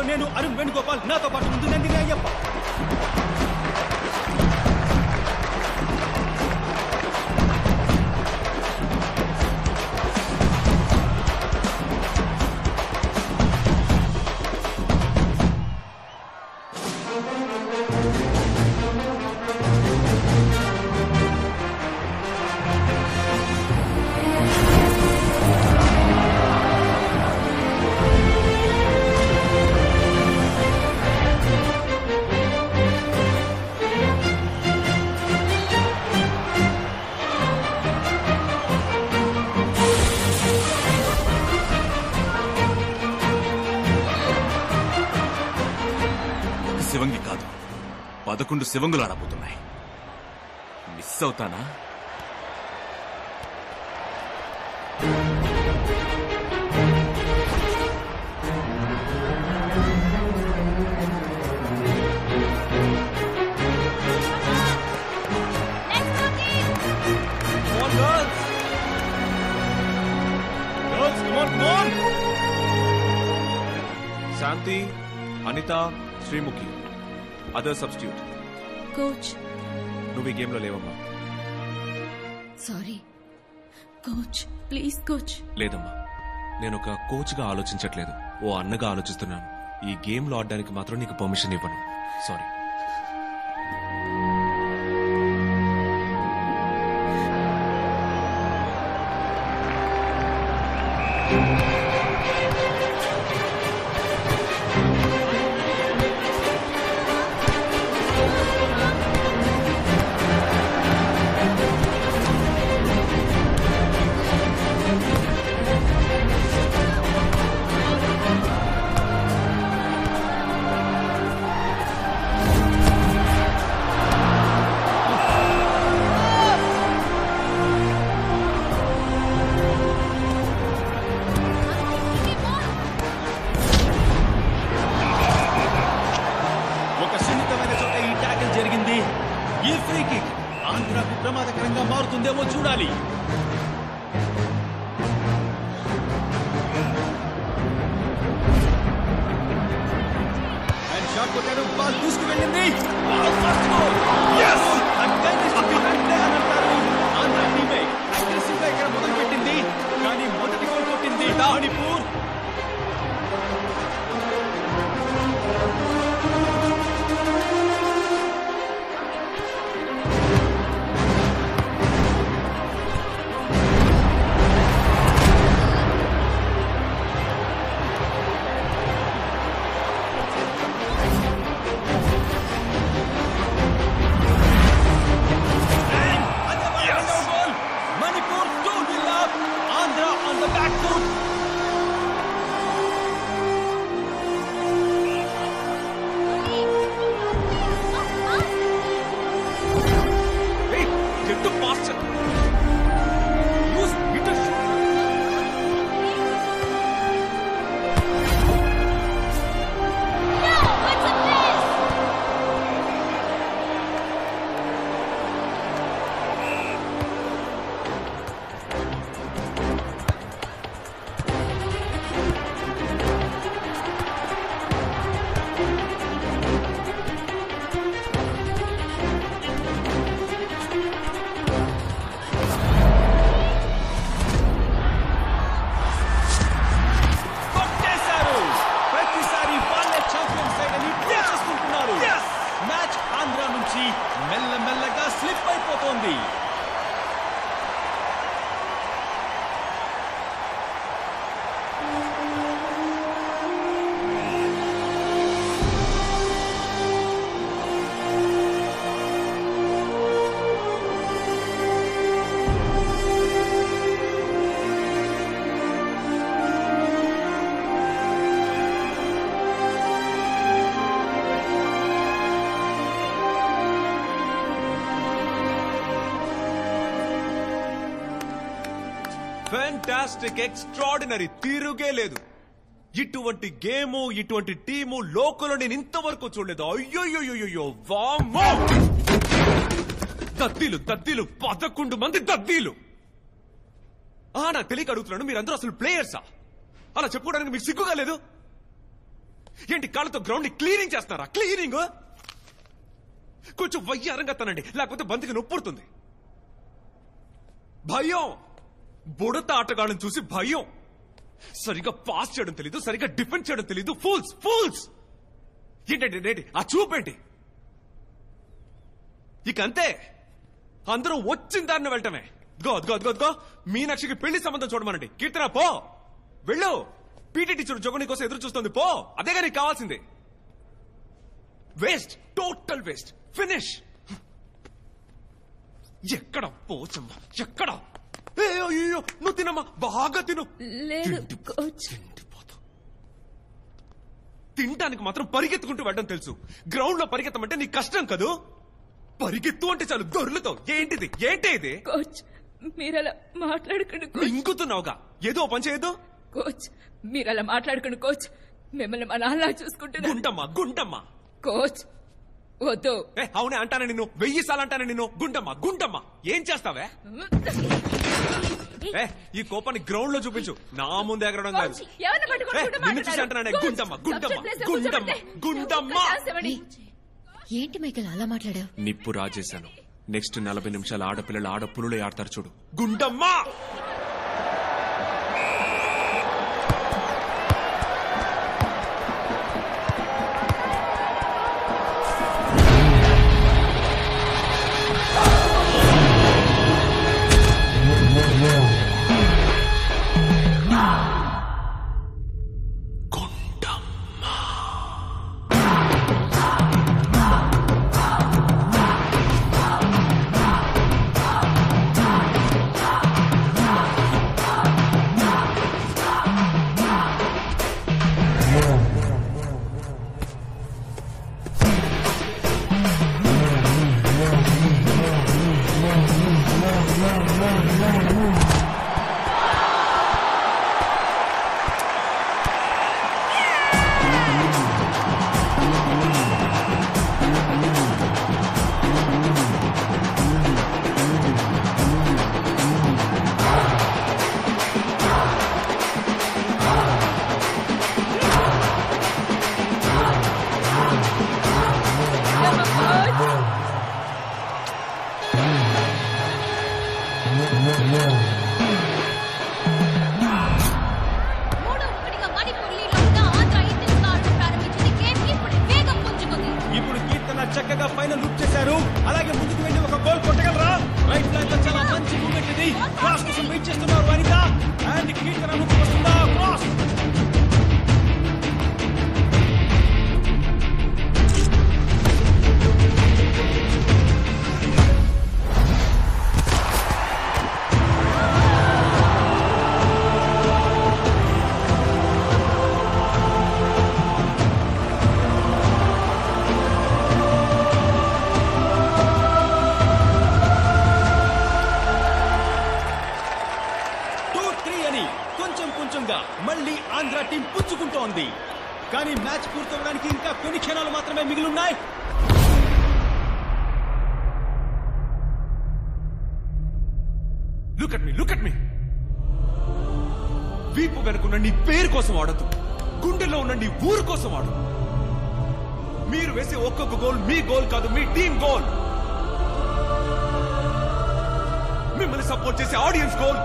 లో నేను అరుణ్ వేణుగోపాల్, నాతో పాటు ముందు నందిని అయ్యప్ప. శివంగి కాదు, 11 శివంగులు ఆడబోతున్నాయి. మిస్ అవుతానా? Shanti, Anitha, Sreemukhi, other substitute. Coach, నువ్వు ఈ గేమ్ లో లేవమ్మా. Sorry coach, please coach. లేదమ్మా, నేను ఒక కోచ్ గా ఆలోచించట్లేదు, ఓ అన్నగా ఆలోచిస్తున్నాను. ఈ గేమ్ లో ఆడడానికి మాత్రం నీకు పర్మిషన్ ఇవ్వను. సారీ. ఈ ఫ్రీ కిక్ ఆంధ్రాకు ప్రమాదకరంగా మారుతుందేమో చూడాలి. అండ్ షాట్ కొట్టాడు, బాల్ దూసుకువెళ్ళింది. ఆంధ్ర టీమే అగ్రెసివ్ గా ఇక్కడ మొదలు పెట్టింది, కానీ మొదటి గోల్ కొట్టింది మణిపూర్. మెల్లమెల్లగా స్లిప్ అయిపోతోంది. ఫ్యాంటాస్టిక్, ఎక్స్ట్రాడినరీ, తిరుగే లేదు. ఇటువంటి గేము, ఇటువంటి టీము లోకల్లో నేను ఇంతవరకు చూడలేదు. అయ్యోయ్యోయ్యో, వామ్మో! దద్దీలు 11 మంది దద్దీలు. నాకు తెలియక అడుగుతున్నాను, మీరందరూ అసలు ప్లేయర్సా? అలా చెప్పుకోవడానికి మీకు సిగ్గుగా లేదు? ఏంటి కాళ్ళతో గ్రౌండ్ ని క్లీనింగ్ చేస్తారా? క్లీనింగ్ కొంచెం వయ్యారంగా తనండి, లేకపోతే బంతికి నొప్పుడుతుంది. భయం, బుడత ఆటగాళ్ళని చూసి భయం. సరిగా పాస్ చేయడం తెలీదు, సరిగా డిఫెండ్ చేయడం తెలీదు. Fools fools. ఏంటండి ఆ చూపేంటి? ఇక అంతే, అందరూ వచ్చిన దారిని వెళ్ళటమే. గో మీనాక్షికి పెళ్లి సంబంధం చూడమనండి. కీర్తన పో, వెళ్ళు. పీటీ టీచర్ జగని కోసం ఎదురు చూస్తుంది, పో. అదేగా నీకు కావాల్సింది. Waste, total waste. ఫినిష్. ఎక్కడ పోచమ్మా, ఎక్కడ? అయ్యో నువ్వు తినమ్మా, బాగా తిను. తినడానికి మాత్రం పరిగెత్తుకుంటూ వెళ్ళడం తెలుసు. గ్రౌండ్ లో పరిగెత్తమంటే నీకు కష్టం కదూ. పరిగెత్తు అంటే చాలు దొర్లుతావు. ఏంటిది, ఏంటి ఇది? కోచ్ మీరు అలా మాట్లాడకండి. ఇంకుతున్నావుగా, ఏదో పని చేయదు. కోచ్ మీరు అలా మాట్లాడకండి. కోచ్ మిమ్మల్ని మా నాన్నలా చూసుకుంటున్నా. గుంటమ్మా. కోచ్ వద్దు. అవునే అంటానే నిన్ను, 1000 సార్లు అంటానే నిన్ను. గుంటమ్మా ఏం చేస్తావే? ఈ కోపాన్ని గ్రౌండ్ లో చూపించు, నా ముందు ఎగరడం కాదు. నిన్ను చూసి అంటానే. గుంటమ్మా. ఏంటి మైకల్ అలా మాట్లాడావు? నిప్పు రాజేశాను. నెక్స్ట్ 40 నిమిషాలు ఆడపిల్లలు ఆడపులులే ఆడతారు చూడు. గుంటమ్మా. చక్కగా పైన లుక్ చేశారు. అలాగే ముందుకు వెళ్ళి ఒక గోల్ కొట్టగలరా? రైట్ ఫ్లాంక్ లో చాలా మంచి మూమెంట్ ఇది. క్రాస్ కోసం వెయిట్ చేస్తున్నారు వనిత. అండ్ కీర్తన ముందుకు వస్తుందా? క్రాస్. మళ్ళీ ఆంధ్ర టీం పుచ్చుకుంటోంది. కానీ మ్యాచ్ పూర్తవడానికి ఇంకా కొన్ని క్షణాలు మాత్రమే మిగిలిన్నాయి. లుక్ అట్ మీ. వీపు వెనుకున్న నీ పేరు కోసం ఆడద్దు, గుండెల్లో ఉన్న నీ ఊరు కోసం ఆడు. మీరు వేసే ఒక్కొక్క గోల్ మీ గోల్ కాదు, మీ టీం గోల్. మిమ్మల్ని సపోర్ట్ చేసే ఆడియన్స్ గోల్,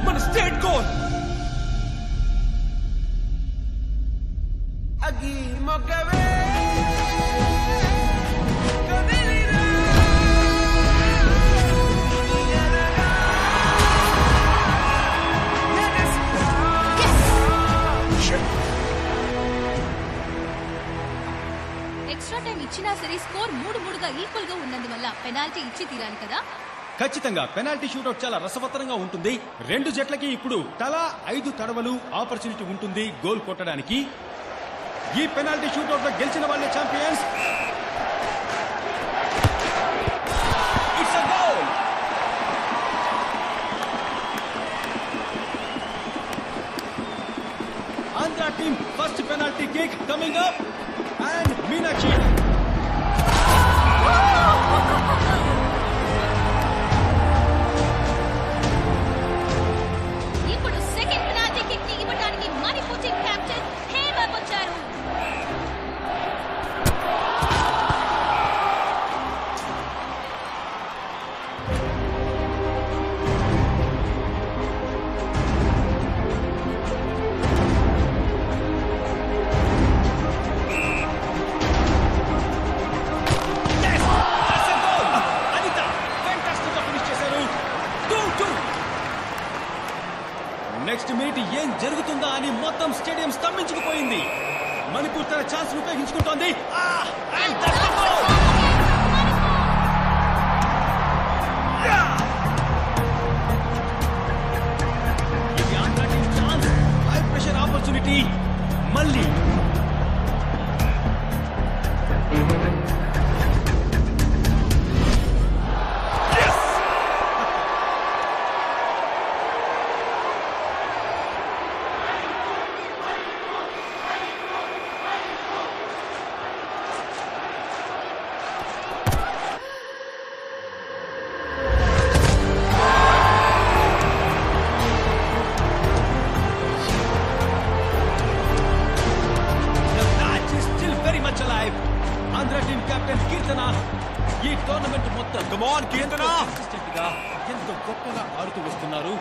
మన స్టేట్ గోల్. అగి మొగ్గవే ఎక్స్ట్రా టైం ఇచ్చినా సరే స్కోర్ 3-3గా ఈక్వల్ గా ఉన్నందువల్ల పెనాల్టీ ఇచ్చి తీరాలి కదా. ఖచ్చితంగా పెనాల్టీ షూటౌట్ చాలా రసవత్తరంగా ఉంటుంది. రెండు జట్లకి ఇప్పుడు తలా 5 తడవలు ఆపర్చునిటీ ఉంటుంది గోల్ కొట్టడానికి. ఈ పెనాల్టీ షూటౌట్ లో గెలిచిన వాళ్ళే champions. It's a goal. Andhra team first penalty kick coming up and Meenakshi. ఇప్పుడు సెకండ్ పెనాల్టీ కిక్ ని ఇవ్వడానికి మణిపూర్ టీం మొత్తం స్టేడియం స్తంభించుకుపోయింది. మణిపూర్ తన ఛాన్స్ ఉపయోగించుకుంటోంది. ఇది Andhra team chance. High pressure opportunity. మళ్ళీ ఆంధ్ర టీం కెప్టెన్ కీర్తన ఈ టోర్నమెంట్ మొత్తం కీర్తన ఎంతో గొప్పగా ఆడుతూ వస్తున్నారు.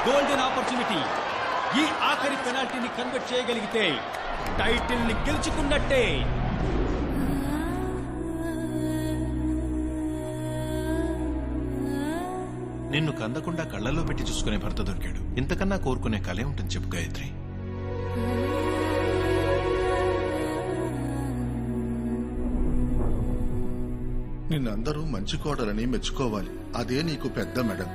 Golden opportunity. ఈ ఆఖరి పెనాల్టీని కన్వర్ట్ చేయగలిగితే టైటిల్ ని గెలుచుకున్నట్టే. నిన్ను కందకుండా కళ్ళల్లో పెట్టి చూసుకునే భర్త దొరికాడు. ఇంతకన్నా కోరుకునే కలే ఉంటుంది చెప్పు గాయత్రి. నిన్నందరూ మంచి కోడలని మెచ్చుకోవాలి. అదే నీకు పెద్ద మెడల్.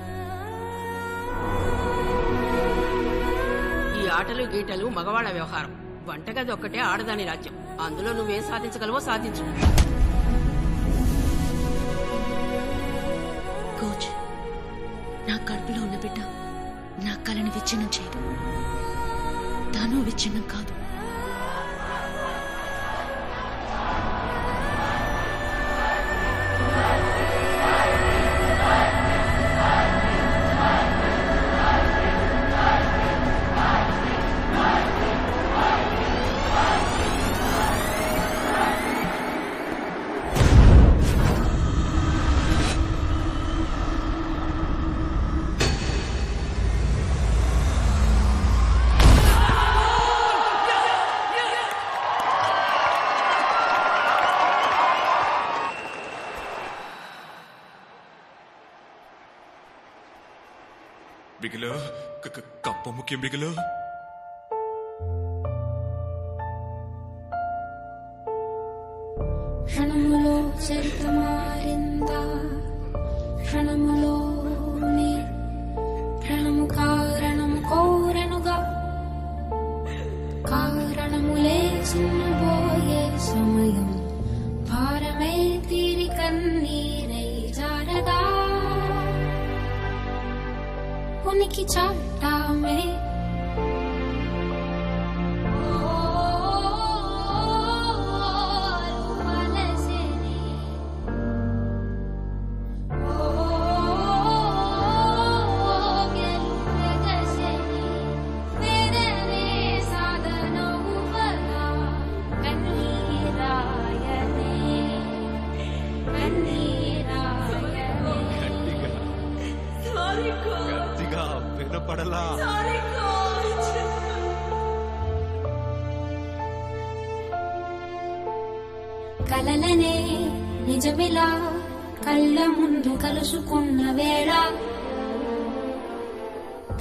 ఈ ఆటలు గీటలు మగవాళ్ల వ్యవహారం. వంటగది ఒక్కటే ఆడదాని రాజ్యం. అందులో నువ్వేం సాధించగలవో సాధించు. కోచ్, నా కడుపులో ఉన్న బిడ్డ నా కళని విచ్ఛిన్నం చేయదు. తాను విచ్ఛిన్నం కాదు. బిగిలో కప్ప ముఖ్యం. బిగిలో క్షణములో చరిత మారిందా, క్షణములోని క్షణము కారణము కోరెనుగా, కారణములే చిన్నబోయే సమయం భారమే తీరి కన్నీరై జారదా, ఉనికి చాటామే వినపడలా. కలలనే నిజమిలా కళ్ళ ముందు కలుసుకున్న వేళ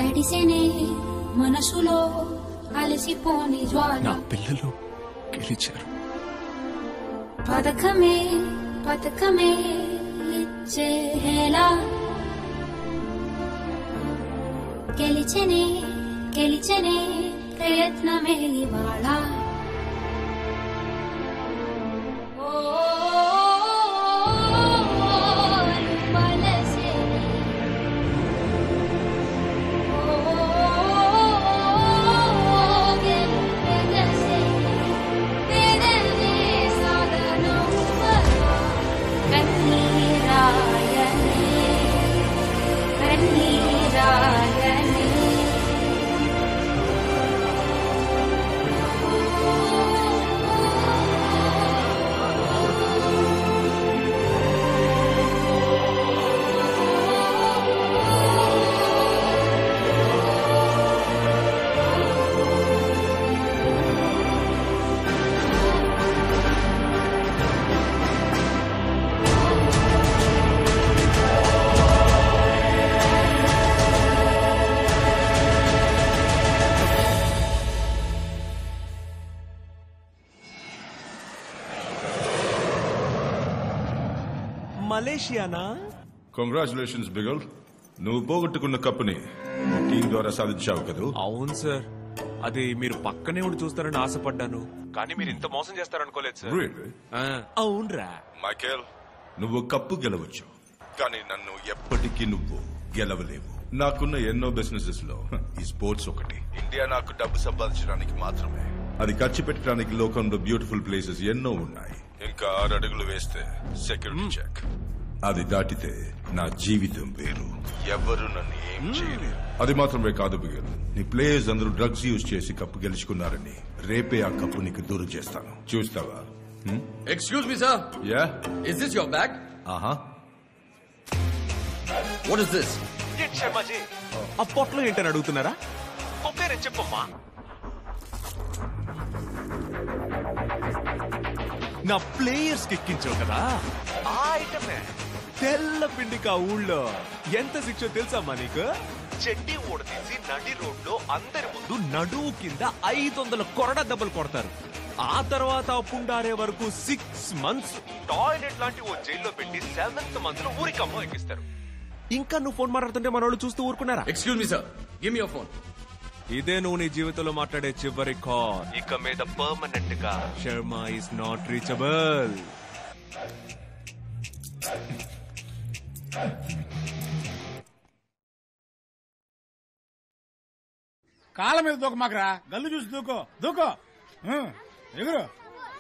తడిసెనే మనసులో అలసిపోని జ్వాల. నా పిల్లలు గెలిచారు. పథకమే పథకమే ఇచ్చేలా గెలిచనే గెలిచనే ప్రయత్నమే ఇవాళ. మలేషియానా? కంగ్రాచులేషన్స్ బిగల్, నువ్వు పోగొట్టుకున్న కప్పుని టీం ద్వారా సాధించావు కదా. అవును సార్, అది మీరు పక్కనే ఉండి చూస్తారని ఆశపడ్డాను, కానీ మీరు ఇంత మోసం చేస్తారనుకోలేదు సార్. అవునరా మైకేల్, నువ్వు కప్పు గెలవచ్చు, కానీ నన్ను ఎప్పటికీ నువ్వు గెలవలేవు. నాకున్న ఎన్నో బిజినెసెస్ లో ఈ స్పోర్ట్స్ ఒకటి. ఇండియా నాకు డబ్బు సంపాదించడానికి మాత్రమే, అది ఖర్చు పెట్టడానికి లోకంలో బ్యూటిఫుల్ ప్లేసెస్ ఎన్నో ఉన్నాయి. ఇంకా 6 అడుగులు వేస్తే సెక్యూరిటీ చెక్, అది దాటితే నా జీవితం వేరు, ఎవరు నన్ను ఏం చేయలేరు. అది మాత్రమే కాదు బిగల్, నీ ప్లేయర్స్ అందరూ డ్రగ్స్ యూజ్ చేసి కప్పు గెలుచుకున్నారని రేపే ఆ కప్పు నీకు దూరం చేస్తాను, చూస్తావా? Excuse me, sir. Yeah? Is this your bag? What is this? Sharmaji, ఆ పొట్లో ఏంటని అడుగుతున్నారా? ఒక్కరే చెప్పమ్మా. నా ప్లేయర్స్ కి ఎక్కించావు కదా, ఆ ఐటమే తెల్ల పిండికా ఊళ్ళో ఎంత శిక్ష తెలుసమ్మా నీకు? చెడ్డీ ఊడదీసి నడి రోడ్లో అందరి ముందు నడువు కింద 500 కొరడా దెబ్బలు కొడతారు. ఆ తర్వాత పుండారే వరకు 6 months టాయిలెట్ లాంటి ఓ జైల్లో పెట్టి 7th month లో ఊరికమ్మ ఎక్కిస్తారు. ఇంకా నువ్వు ఫోన్ మాట్లాడుతుంటే మన వాళ్ళు చూస్తూ ఊరుకున్నారా? Excuse me, sir. Give me your phone. ఇదే నువ్వు నీ జీవితంలో మాట్లాడే చివరి కాల్. ఇక మీద పర్మనెంట్ గా శర్మ ఈస్ నాట్ రీచబుల్. కాళ్ళ మీద దూకమాకరా, గల్లు చూసి దూకో దూకో ఎగురు.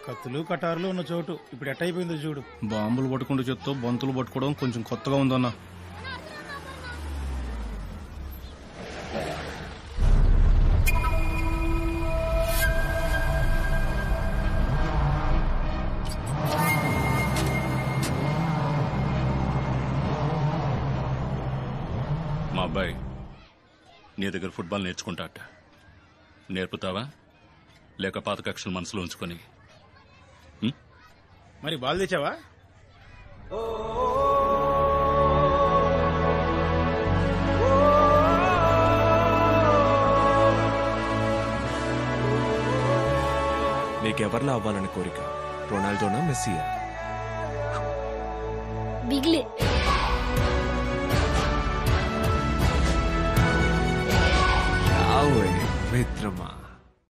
కత్తులు కటారులు ఉన్న చోటు ఇప్పుడు ఎట్టయిపోయిందో చూడు. బాంబులు పట్టుకుంటూ చెప్తూ బంతులు పట్టుకోవడం కొంచెం కొత్తగా ఉందన్నా. మా అబ్బాయి నీ దగ్గర ఫుట్బాల్ నేర్చుకుంటాట, నేర్పుతావా లేక పాత కక్షలు మనసులో ఉంచుకొని? మరి బాల్ తెచ్చావా? నీకెవర్లా అవ్వాలని కోరిక? రొనాల్డోనా, మెస్సియా? బిగ్లే. మిత్రమా